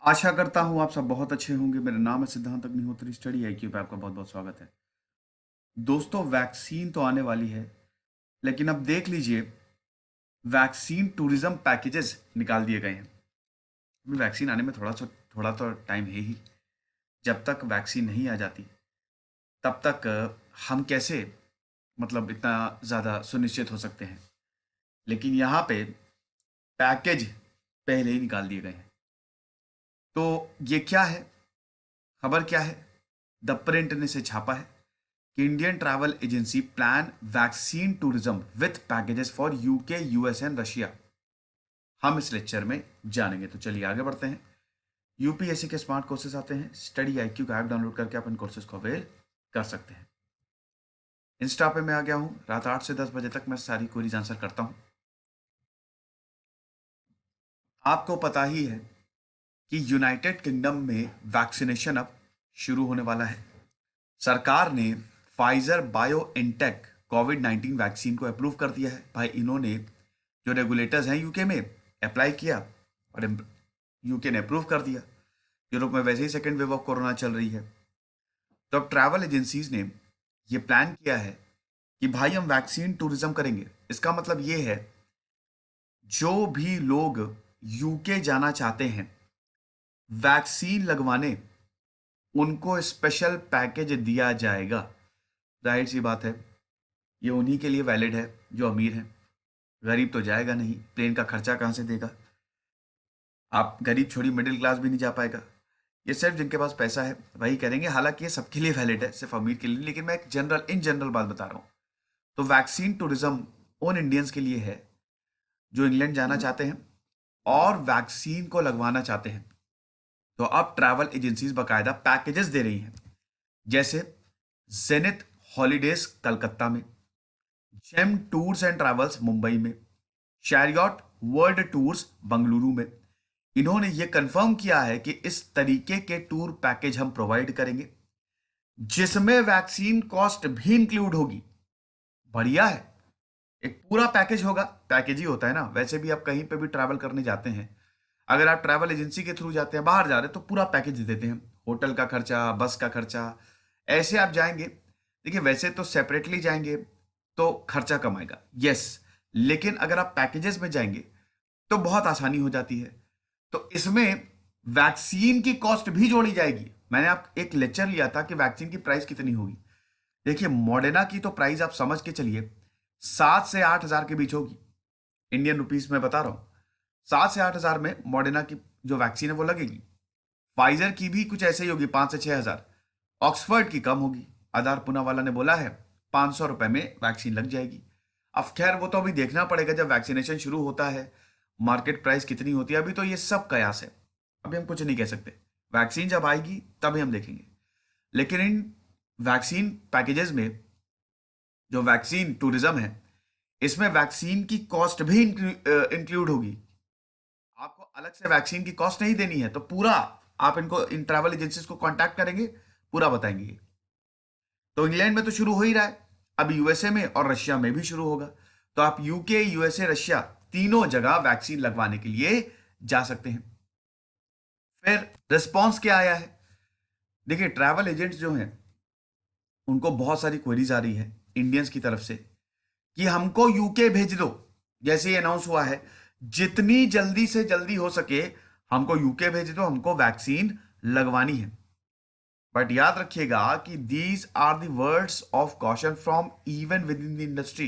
आशा करता हूँ आप सब बहुत अच्छे होंगे। मेरा नाम है सिद्धांत अग्निहोत्री। स्टडी आईक्यू पे आपका बहुत बहुत स्वागत है। दोस्तों, वैक्सीन तो आने वाली है, लेकिन अब देख लीजिए, वैक्सीन टूरिज्म पैकेजेस निकाल दिए गए हैं। अभी वैक्सीन आने में थोड़ा तो टाइम है ही। जब तक वैक्सीन नहीं आ जाती तब तक हम कैसे मतलब इतना ज़्यादा सुनिश्चित हो सकते हैं। लेकिन यहाँ पे पैकेज पहले ही निकाल दिए गए हैं। तो ये क्या है, खबर क्या है? द प्रिंट ने से छापा है कि Indian travel agency plan vaccine tourism with packages for UK, US and Russia. हम इस लेक्चर में जानेंगे। तो चलिए आगे बढ़ते हैं। यूपीएससी के स्मार्ट कोर्सेज आते हैं। स्टडी आईक्यू का ऐप डाउनलोड करके आप इन कोर्सेज को अवेल कर सकते हैं। इंस्टा पे मैं आ गया हूं। रात 8 से 10 बजे तक मैं सारी क्वेरीज आंसर करता हूं। आपको पता ही है कि यूनाइटेड किंगडम में वैक्सीनेशन अब शुरू होने वाला है। सरकार ने फाइजर बायोएनटेक कोविड-19 वैक्सीन को अप्रूव कर दिया है। भाई, इन्होंने जो रेगुलेटर्स हैं यूके में अप्लाई किया और यूके ने अप्रूव कर दिया। यूरोप में वैसे ही सेकेंड वेव ऑफ कोरोना चल रही है। तो अब ट्रैवल एजेंसीज ने ये प्लान किया है कि भाई हम वैक्सीन टूरिज्म करेंगे। इसका मतलब ये है, जो भी लोग यूके जाना चाहते हैं वैक्सीन लगवाने, उनको स्पेशल पैकेज दिया जाएगा। जाहिर सी बात है, ये उन्हीं के लिए वैलिड है जो अमीर हैं। गरीब तो जाएगा नहीं, प्लेन का खर्चा कहाँ से देगा? आप गरीब छोड़ी, मिडिल क्लास भी नहीं जा पाएगा। ये सिर्फ जिनके पास पैसा है वही करेंगे। हालांकि ये सबके लिए वैलिड है, सिर्फ अमीर के लिए नहीं। लेकिन मैं एक इन जनरल बात बता रहा हूँ। तो वैक्सीन टूरिज्म उन इंडियंस के लिए है जो इंग्लैंड जाना चाहते हैं और वैक्सीन को लगवाना चाहते हैं। तो अब ट्रैवल एजेंसीज बकायदा पैकेजेस दे रही हैं, जैसे जेनिथ हॉलीडेज कलकत्ता में, Gem Tours and Travels Mumbai में, शैरियट वर्ल्ड टूर्स बंगलुरु में। इन्होंने ये कंफर्म किया है कि इस तरीके के टूर पैकेज हम प्रोवाइड करेंगे जिसमें वैक्सीन कॉस्ट भी इंक्लूड होगी। बढ़िया है। एक पूरा पैकेज होगा। पैकेज ही होता है ना, वैसे भी आप कहीं पे भी ट्रैवल करने जाते हैं, अगर आप ट्रैवल एजेंसी के थ्रू जाते हैं, बाहर जा रहे हैं, तो पूरा पैकेज देते हैं। होटल का खर्चा, बस का खर्चा। ऐसे आप जाएंगे, देखिए वैसे तो सेपरेटली जाएंगे तो खर्चा कम आएगा, यस। लेकिन अगर आप पैकेजेस में जाएंगे तो बहुत आसानी हो जाती है। तो इसमें वैक्सीन की कॉस्ट भी जोड़ी जाएगी। मैंने आप एक लेक्चर लिया था कि वैक्सीन की प्राइस कितनी होगी। देखिए, मॉडर्ना की तो प्राइस आप समझ के चलिए 7 से 8 हजार के बीच होगी। इंडियन रुपीस में बता रहा हूं। 7 से 8 हजार में मॉडर्ना की जो वैक्सीन है वो लगेगी। फाइजर की भी कुछ ऐसे ही होगी, 5 से 6 हजार। ऑक्सफर्ड की कम होगी। आधार पूना वाला ने बोला है 500 रुपए में वैक्सीन लग जाएगी। अब खैर वो तो अभी देखना पड़ेगा जब वैक्सीनेशन शुरू होता है, मार्केट प्राइस कितनी होती है। अभी तो ये सब कयास है, अभी हम कुछ नहीं कह सकते। वैक्सीन जब आएगी तभी हम देखेंगे। लेकिन इन वैक्सीन पैकेजेस में जो वैक्सीन टूरिज्म है, इसमें वैक्सीन की कॉस्ट भी इंक्लूड होगी। आपको अलग से वैक्सीन की कॉस्ट नहीं देनी है। तो पूरा आप इनको, इन ट्रैवल एजेंसीज को कांटेक्ट करेंगे, पूरा बताएंगे ये। तो इंग्लैंड में तो शुरू हो ही रहा है, अब यूएसए में और रशिया में भी शुरू होगा। तो आप यूके, यूएसए, रशिया तीनों जगह वैक्सीन लगवाने के लिए जा सकते हैं। फिर रिस्पॉन्स क्या आया है? देखिए, ट्रैवल एजेंट्स जो हैं उनको बहुत सारी क्वेरीज आ रही है इंडियंस की तरफ से कि हमको यूके भेज दो। जैसे ही अनाउंस हुआ है, जितनी जल्दी से जल्दी हो सके हमको यूके भेज दो, हमको वैक्सीन लगवानी है। बट याद रखिएगा कि these are the words of caution from even within the industry.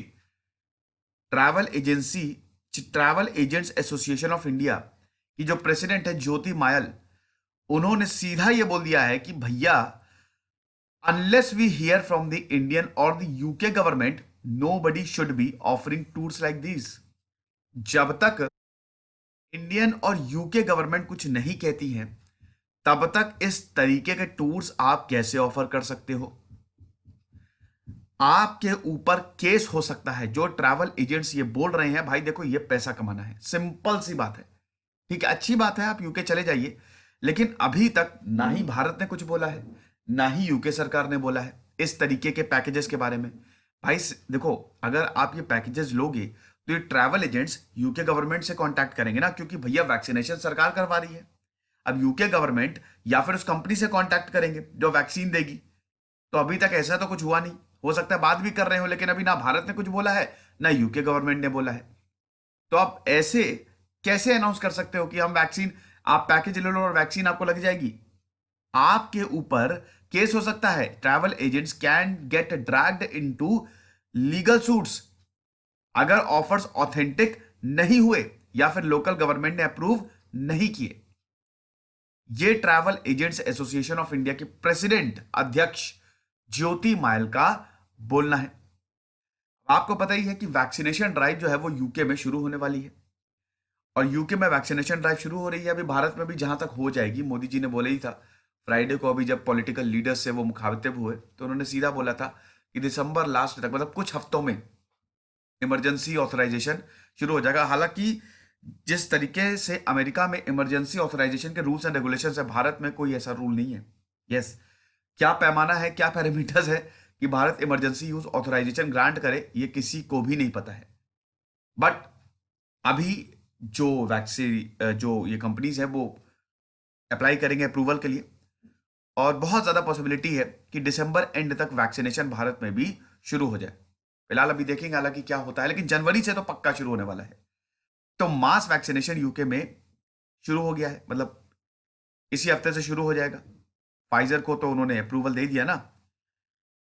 Travel agents association of India की जो प्रेसिडेंट है ज्योति मायल, उन्होंने सीधा ये बोल दिया है कि भैया, unless we hear from the Indian और the UK government, nobody should be offering tours like these। जब तक इंडियन और यूके गवर्नमेंट कुछ नहीं कहती है, तब तक इस तरीके के टूर्स आप कैसे ऑफर कर सकते हो? आपके ऊपर केस हो सकता है। जो ट्रैवल एजेंट्स ये बोल रहे हैं, भाई देखो, ये पैसा कमाना है, सिंपल सी बात है। ठीक है, अच्छी बात है, आप यूके चले जाइए। लेकिन अभी तक ना ही भारत ने कुछ बोला है, ना ही यूके सरकार ने बोला है इस तरीके के पैकेजेस के बारे में। भाई देखो, अगर आप ये पैकेजेस लोगे तो ये ट्रैवल एजेंट्स यूके गवर्नमेंट से कांटेक्ट करेंगे ना, क्योंकि भैया वैक्सीनेशन सरकार करवा रही है। अब यूके गवर्नमेंट या फिर उस कंपनी से कांटेक्ट करेंगे जो वैक्सीन देगी। तो अभी तक ऐसा तो कुछ हुआ नहीं, हो सकता है बात भी कर रहे हो, लेकिन अभी ना भारत ने कुछ बोला है ना यूके गवर्नमेंट ने बोला है। तो आप ऐसे कैसे अनाउंस कर सकते हो कि हम वैक्सीन, आप पैकेज ले लो और वैक्सीन आपको लग जाएगी? आपके ऊपर केस हो सकता है। Travel agents can get dragged into legal suits अगर ऑफर्स ऑथेंटिक नहीं हुए या फिर लोकल गवर्नमेंट ने अप्रूव नहीं किए। ये travel agents association of India के प्रेसिडेंट अध्यक्ष ज्योति मायल का बोलना है। आपको पता ही है कि वैक्सीनेशन ड्राइव जो है वो यूके में शुरू होने वाली है, और यूके में वैक्सीनेशन ड्राइव शुरू हो रही है। अभी भारत में भी जहां तक हो जाएगी, मोदी जी ने बोला ही था फ्राइडे को, अभी जब पॉलिटिकल लीडर्स से वो मुखातिब हुए तो उन्होंने सीधा बोला था कि दिसंबर लास्ट तक, मतलब कुछ हफ्तों में इमरजेंसी ऑथराइजेशन शुरू हो जाएगा। हालांकि जिस तरीके से अमेरिका में इमरजेंसी ऑथराइजेशन के रूल्स एंड रेगुलेशंस है, भारत में कोई ऐसा रूल नहीं है। यस, क्या पैमाना है, क्या पैरामीटर्स है कि Bharat emergency use authorisation grant करे, ये किसी को भी नहीं पता है। बट अभी जो वैक्सीन, जो ये कंपनीज है वो अप्लाई करेंगे अप्रूवल के लिए, और बहुत ज्यादा पॉसिबिलिटी है कि दिसंबर एंड तक वैक्सीनेशन भारत में भी शुरू हो जाए। फिलहाल अभी देखेंगे हालांकि क्या होता है, लेकिन जनवरी से तो पक्का शुरू होने वाला है। तो मास वैक्सीनेशन यूके में शुरू हो गया है, मतलब इसी हफ्ते से शुरू हो जाएगा। फाइजर को तो उन्होंने अप्रूवल दे दिया ना,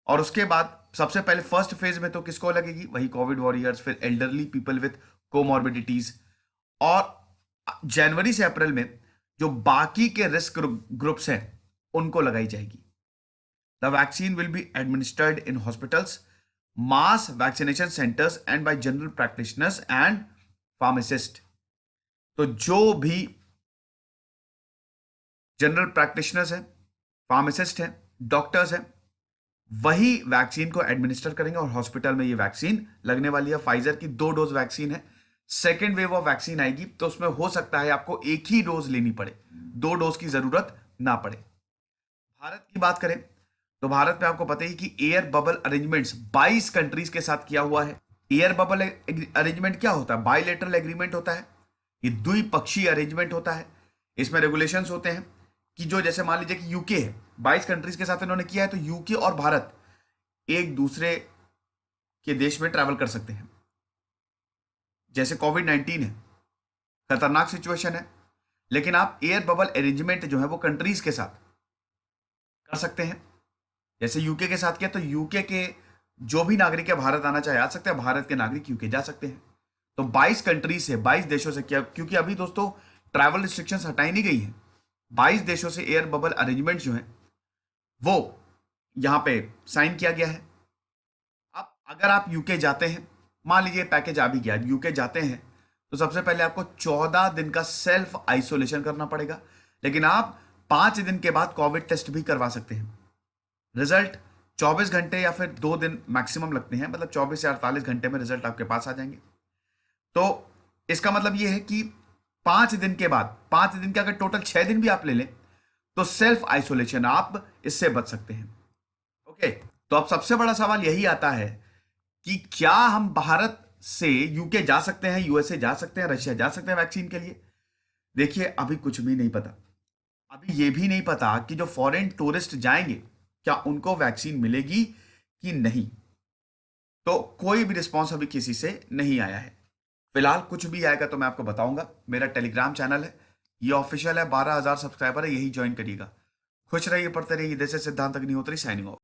और उसके बाद सबसे पहले फर्स्ट फेज में तो किसको लगेगी? वही कोविड वॉरियर्स, फिर एल्डरली पीपल विथ कोमॉर्बिडिटीज, और जनवरी से अप्रैल में जो बाकी के रिस्क ग्रुप्स हैं उनको लगाई जाएगी। The vaccine will be administered in hospitals, mass vaccination centres and bye general practitioners and pharmacist. तो जो भी जनरल प्रैक्टिशनर्स हैं, फार्मासिस्ट हैं, डॉक्टर्स हैं, वही वैक्सीन को एडमिनिस्टर करेंगे, और हॉस्पिटल में ये वैक्सीन लगने वाली है। फाइजर की 2 डोज वैक्सीन है। सेकेंड वेव ऑफ वैक्सीन आएगी तो उसमें हो सकता है आपको एक ही डोज लेनी पड़े, 2 डोज की जरूरत ना पड़े। भारत की बात करें तो भारत में आपको पता ही कि एयर बबल अरेंजमेंट्स 22 कंट्रीज के साथ किया हुआ है। एयर बबल अरेंजमेंट क्या होता है? बायलेटरल एग्रीमेंट होता है, ये द्विपक्षीय अरेंजमेंट होता है। इसमें रेगुलेशंस होते हैं कि जो, जैसे मान लीजिए कि यूके है, 22 कंट्रीज के साथ इन्होंने किया है, तो यूके और भारत एक दूसरे के देश में ट्रैवल कर सकते हैं। जैसे कोविड-19 है, खतरनाक सिचुएशन है, लेकिन आप एयर बबल अरेंजमेंट जो है वो कंट्रीज के साथ कर सकते हैं। जैसे यूके के साथ किया, तो यूके के जो भी नागरिक है भारत आना चाहे आ सकते हैं, भारत के नागरिक यूके जा सकते हैं। तो 22 कंट्री से, 22 देशों से किया, क्योंकि अभी दोस्तों ट्रैवल रिस्ट्रिक्शंस हटाई नहीं गई है। 22 देशों से एयर बबल अरेंजमेंट जो है वो यहां पे साइन किया गया है। अब अगर आप यूके जाते हैं, मान लीजिए पैकेज आ भी गया, यूके जाते हैं, तो सबसे पहले आपको 14 दिन का सेल्फ आइसोलेशन करना पड़ेगा, लेकिन आप 5 दिन के बाद कोविड टेस्ट भी करवा सकते हैं। रिजल्ट 24 घंटे या फिर 2 दिन मैक्सिमम लगते हैं, मतलब 24 से 48 घंटे में रिजल्ट आपके पास आ जाएंगे। तो इसका मतलब यह है कि 5 दिन के बाद, 5 दिन के अगर टोटल 6 दिन भी आप ले लें तो सेल्फ आइसोलेशन आप इससे बच सकते हैं। ओके, तो अब सबसे बड़ा सवाल यही आता है कि क्या हम भारत से यूके जा सकते हैं, यूएसए जा सकते हैं, रशिया जा सकते हैं वैक्सीन के लिए? देखिए, अभी कुछ भी नहीं पता। अभी यह भी नहीं पता कि जो फॉरेन टूरिस्ट जाएंगे क्या उनको वैक्सीन मिलेगी कि नहीं। तो कोई भी रिस्पॉन्स अभी किसी से नहीं आया है। फिलहाल कुछ भी आएगा तो मैं आपको बताऊंगा। मेरा टेलीग्राम चैनल है, ये ऑफिशियल है, 12,000 सब्सक्राइबर है, यही ज्वाइन करिएगा। खुश रहिए, पढ़ते रहिए। जैसे सिद्धांत अग्निहोत्री साइनिंग ऑफ।